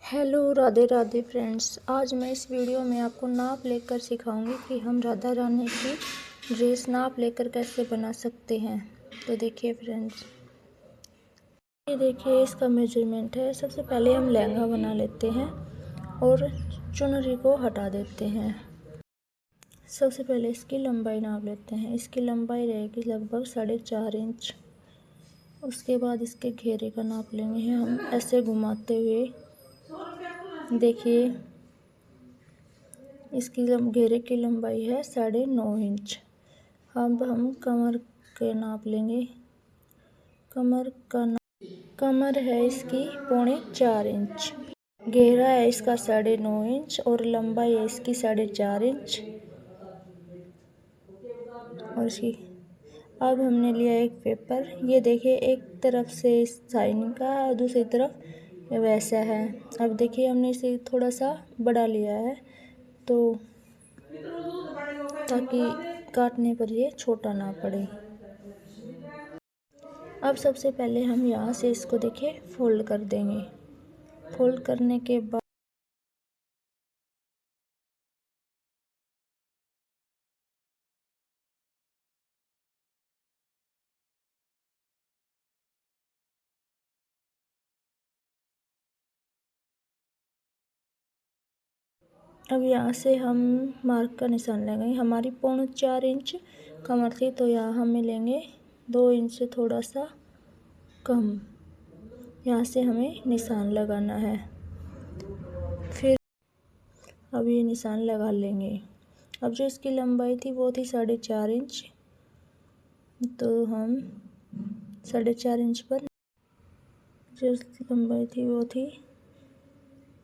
Hello Radhe Radhe friends. आज मैं इस वीडियो में आपको नाप लेकर सिखाऊंगी कि हम राधा रानी की ड्रेस नाप लेकर कैसे बना सकते हैं। तो देखिए फ्रेंड्स, ये देखिए इसका मेजरमेंट है। सबसे पहले हम लहंगा बना लेते हैं और चुनरी को हटा देते हैं। सबसे पहले इसकी लंबाई नाप लेते हैं। इसकी लंबाई रहेगी लगभग 4.5 इंच। उसके बाद इसके घेरे का नाप लेंगे हम ऐसे घुमाते हुए। देखिए इसकी घेरे की लंबाई है 9.5 इंच। अब हम कमर के नाप लेंगे। कमर है इसकी 3.25 इंच। घेरा है इसका 9.5 इंच और लंबाई है इसकी 4.5 इंच। और इसकी अब हमने लिया एक पेपर। ये देखिए एक तरफ से इस शाइनिंग का और दूसरी तरफ वैसा है। अब देखिए हमने इसे थोड़ा सा बड़ा लिया है तो ताकि काटने पर ये छोटा ना पड़े। अब सबसे पहले हम यहाँ से इसको देखिए फोल्ड कर देंगे। फोल्ड करने के बाद अब यहाँ से हम मार्क का निशान लगाएंगे। हमारी 4.25 इंच कमर थी तो यहाँ हमें लेंगे 2 इंच से थोड़ा सा कम। यहाँ से हमें निशान लगाना है। फिर अब ये निशान लगा लेंगे। अब जो इसकी लंबाई थी वो थी 4.5 इंच, तो हम 4.5 इंच पर जो इसकी लंबाई थी वो थी,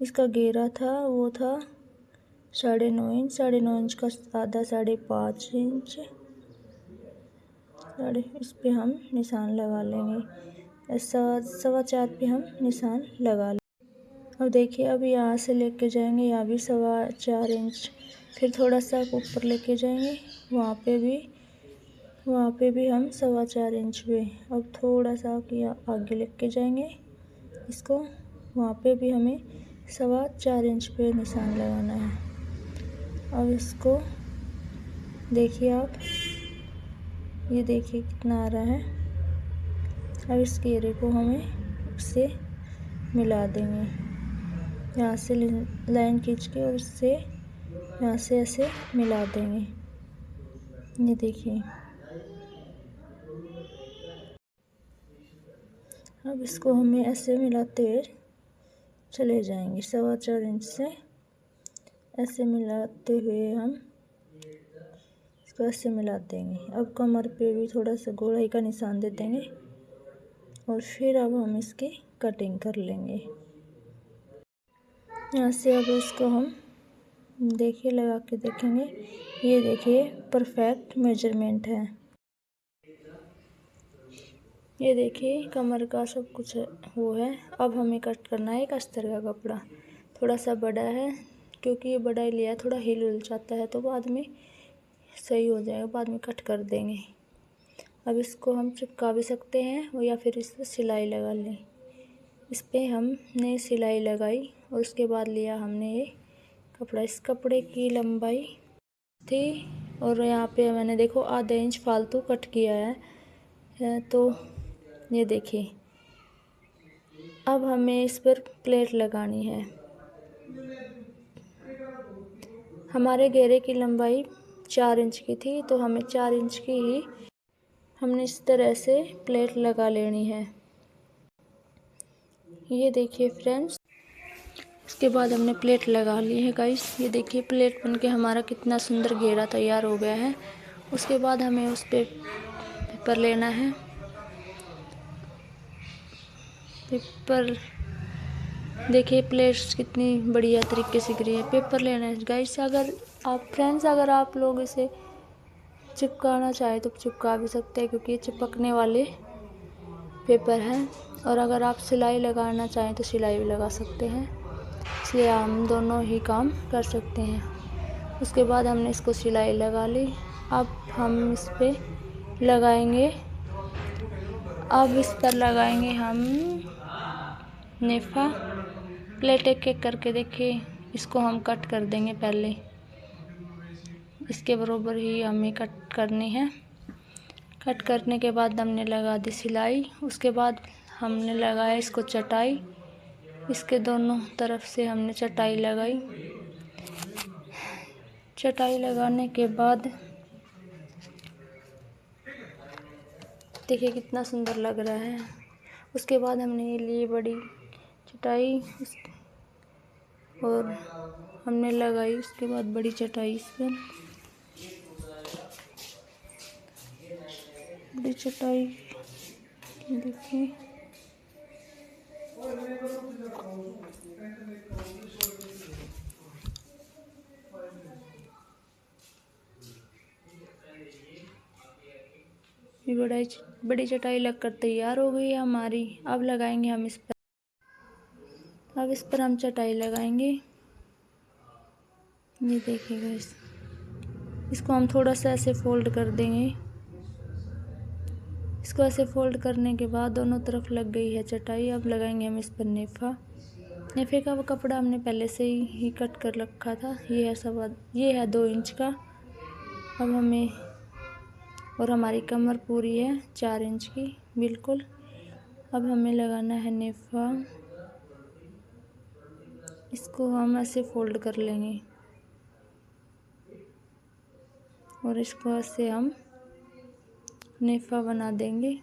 इसका घेरा था वो था 9.5 इंच। 9.5 इंच का आधा 5.5 इंच। इस पे हम निशान लगा लेंगे। 4.25 पे हम निशान लगा लेंगे। अब देखिए अब यहाँ से लेके जाएंगे, यहाँ भी 4.25 इंच। फिर थोड़ा सा ऊपर लेके जाएंगे, वहाँ पे भी हम 4.25 इंच पे। अब थोड़ा सा आगे लेके जाएंगे इसको, वहाँ पे भी हमें 4.25 इंच पे निशान लगाना है। अब इसको देखिए आप, ये देखिए कितना आ रहा है। अब इस घेरे को हमें उससे मिला देंगे। यहाँ से लाइन खींच के और इससे यहाँ से ऐसे मिला देंगे। ये देखिए अब इसको हमें ऐसे मिलाते हुए चले जाएंगे। 4.25 इंच से ऐसे मिलाते हुए हम इसको ऐसे मिला देंगे। अब कमर पे भी थोड़ा सा गोलाई का निशान दे देंगे और फिर अब हम इसकी कटिंग कर लेंगे। यहाँ से अब इसको हम देखिए लगा के देखेंगे। ये देखिए परफेक्ट मेजरमेंट है। ये देखिए कमर का सब कुछ वो है। अब हमें कट करना है एक अस्तर का कपड़ा। थोड़ा सा बड़ा है क्योंकि ये बड़ा ही लिया, थोड़ा हिल उल जाता है तो बाद में सही हो जाएगा, बाद में कट कर देंगे। अब इसको हम चिपका भी सकते हैं या फिर इस पर सिलाई लगा लें। इस पर हमने सिलाई लगाई और उसके बाद लिया हमने ये कपड़ा। इस कपड़े की लंबाई थी और यहाँ पे मैंने देखो आधा इंच फालतू कट किया है। तो ये देखिए अब हमें इस पर प्लेट लगानी है। हमारे घेरे की लंबाई 4 इंच की थी तो हमें 4 इंच की ही हमने इस तरह से प्लेट लगा लेनी है। ये देखिए फ्रेंड्स, इसके बाद हमने प्लेट लगा ली है गाइस। ये देखिए प्लेट बनके हमारा कितना सुंदर घेरा तैयार हो गया है। उसके बाद हमें उस पे पेपर लेना है। पेपर देखिए प्लेट्स कितनी बढ़िया तरीके से गिरी है। पेपर लेना है गाइस। अगर आप लोग इसे चिपकाना चाहें तो चिपका भी सकते हैं क्योंकि ये चिपकने वाले पेपर हैं। और अगर आप सिलाई लगाना चाहें तो सिलाई भी लगा सकते हैं, इसलिए हम दोनों ही काम कर सकते हैं। उसके बाद हमने इसको सिलाई लगा ली। अब हम इस पर लगाएंगे, अब इस पर लगाएंगे हम नेफा। प्लेट एक एक करके देखिए, इसको हम कट कर देंगे। पहले इसके बराबर ही हमें कट करनी है। कट करने के बाद हमने लगा दी सिलाई। उसके बाद हमने लगाया इसको चटाई। इसके दोनों तरफ से हमने चटाई लगाई। चटाई लगाने के बाद देखिए कितना सुंदर लग रहा है। उसके बाद हमने ली बड़ी चटाई और हमने लगाई उसके बाद बड़ी चटाई इस पर। बड़ी चटाई देखिए, ये बड़ी चटाई लगकर तैयार हो गई है हमारी। अब लगाएंगे हम इस पर, अब इस पर हम चटाई लगाएंगे। ये देखिएगा, इसको हम थोड़ा सा ऐसे फोल्ड कर देंगे। इसको ऐसे फोल्ड करने के बाद दोनों तरफ लग गई है चटाई। अब लगाएंगे हम इस पर नेफा। नेफे का वो कपड़ा हमने पहले से ही कट कर रखा था। ये है 2 इंच का। अब हमें, और हमारी कमर पूरी है 4 इंच की बिल्कुल। अब हमें लगाना है नेफा। इसको हम ऐसे फोल्ड कर लेंगे और इसको ऐसे हम नेफा बना देंगे।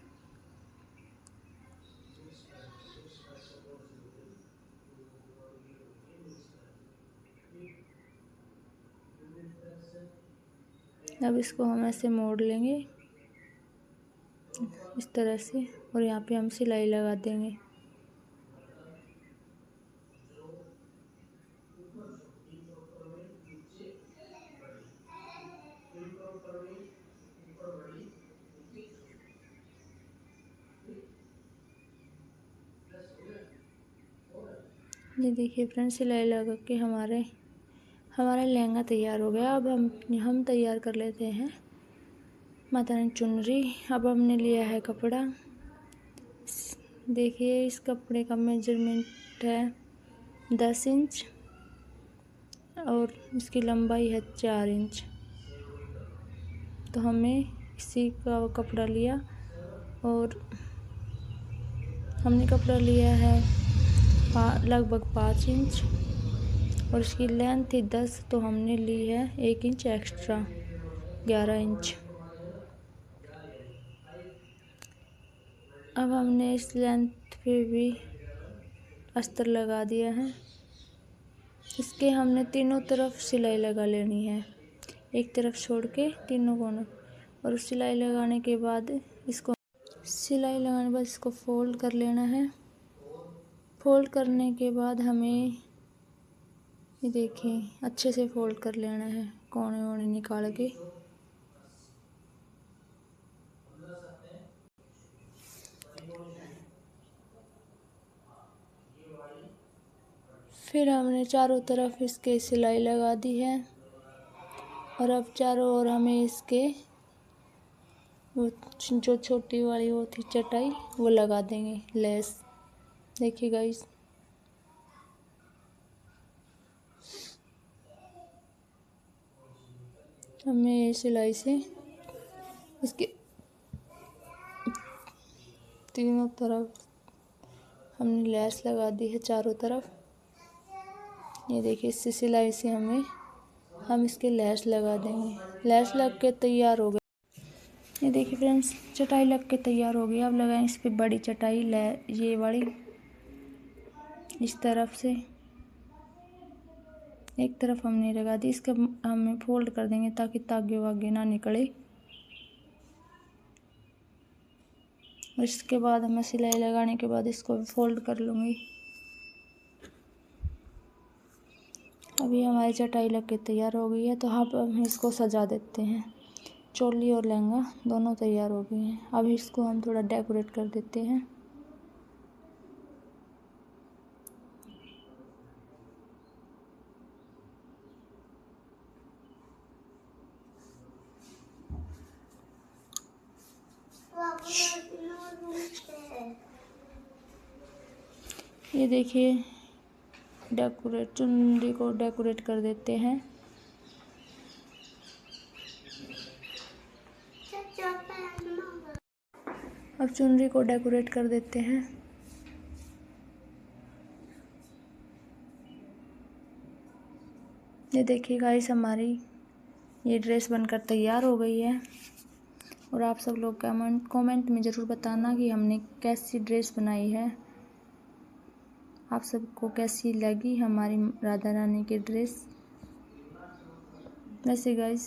अब इसको हम ऐसे मोड़ लेंगे इस तरह से, और यहाँ पे हम सिलाई लगा देंगे। ये देखिए फ्रेंड्स, सिलाई लगा के हमारा लहंगा तैयार हो गया। अब हम तैयार कर लेते हैं माता रानी चुनरी। अब हमने लिया है कपड़ा। देखिए इस कपड़े का मेजरमेंट है 10 इंच और इसकी लंबाई है 4 इंच। तो हमें इसी का कपड़ा लिया और हमने कपड़ा लिया है लगभग 5 इंच और इसकी लेंथ थी 10, तो हमने ली है 1 इंच एक्स्ट्रा 11 इंच। अब हमने इस लेंथ पे भी अस्तर लगा दिया है। इसके हमने तीनों तरफ सिलाई लगा लेनी है, एक तरफ छोड़ के तीनों कोनों। और सिलाई लगाने के बाद इसको फोल्ड कर लेना है। फोल्ड करने के बाद हमें ये देखिए अच्छे से फोल्ड कर लेना है, कोने वोने निकाल के। फिर हमने चारों तरफ इसके सिलाई लगा दी है और अब चारों ओर हमें इसके वो जो छोटी वाली वो थी चटाई वो लगा देंगे, लेस। देखिए गाइस, हमें सिलाई से इसके तीनों तरफ हमने लेस लगा दी है चारों तरफ। ये देखिए इससे सिलाई से हम इसके लेस लगा देंगे। लेस लग के तैयार हो गई। ये देखिए फ्रेंड्स, चटाई लग के तैयार हो गई। अब लगाएं इस पर बड़ी चटाई, ये वाली इस तरफ से। एक तरफ हमने लगा दी, इसका हमें फोल्ड कर देंगे ताकि तागे वागे ना निकले। और इसके बाद हमें सिलाई लगाने के बाद इसको भी फोल्ड कर लूँगी। अभी हमारी चटाई लग के तैयार हो गई है, तो हम इसको सजा देते हैं। चोली और लहंगा दोनों तैयार हो गए हैं। अब इसको हम थोड़ा डेकोरेट कर देते हैं। ये देखिए चुनरी को डेकोरेट कर देते हैं। अब चुनरी को डेकोरेट कर देते हैं। ये देखिए गाइस, हमारी ये ड्रेस बनकर तैयार हो गई है। और आप सब लोग कमेंट में ज़रूर बताना कि हमने कैसी ड्रेस बनाई है, आप सबको कैसी लगी हमारी राधा रानी की ड्रेस। वैसे गाइस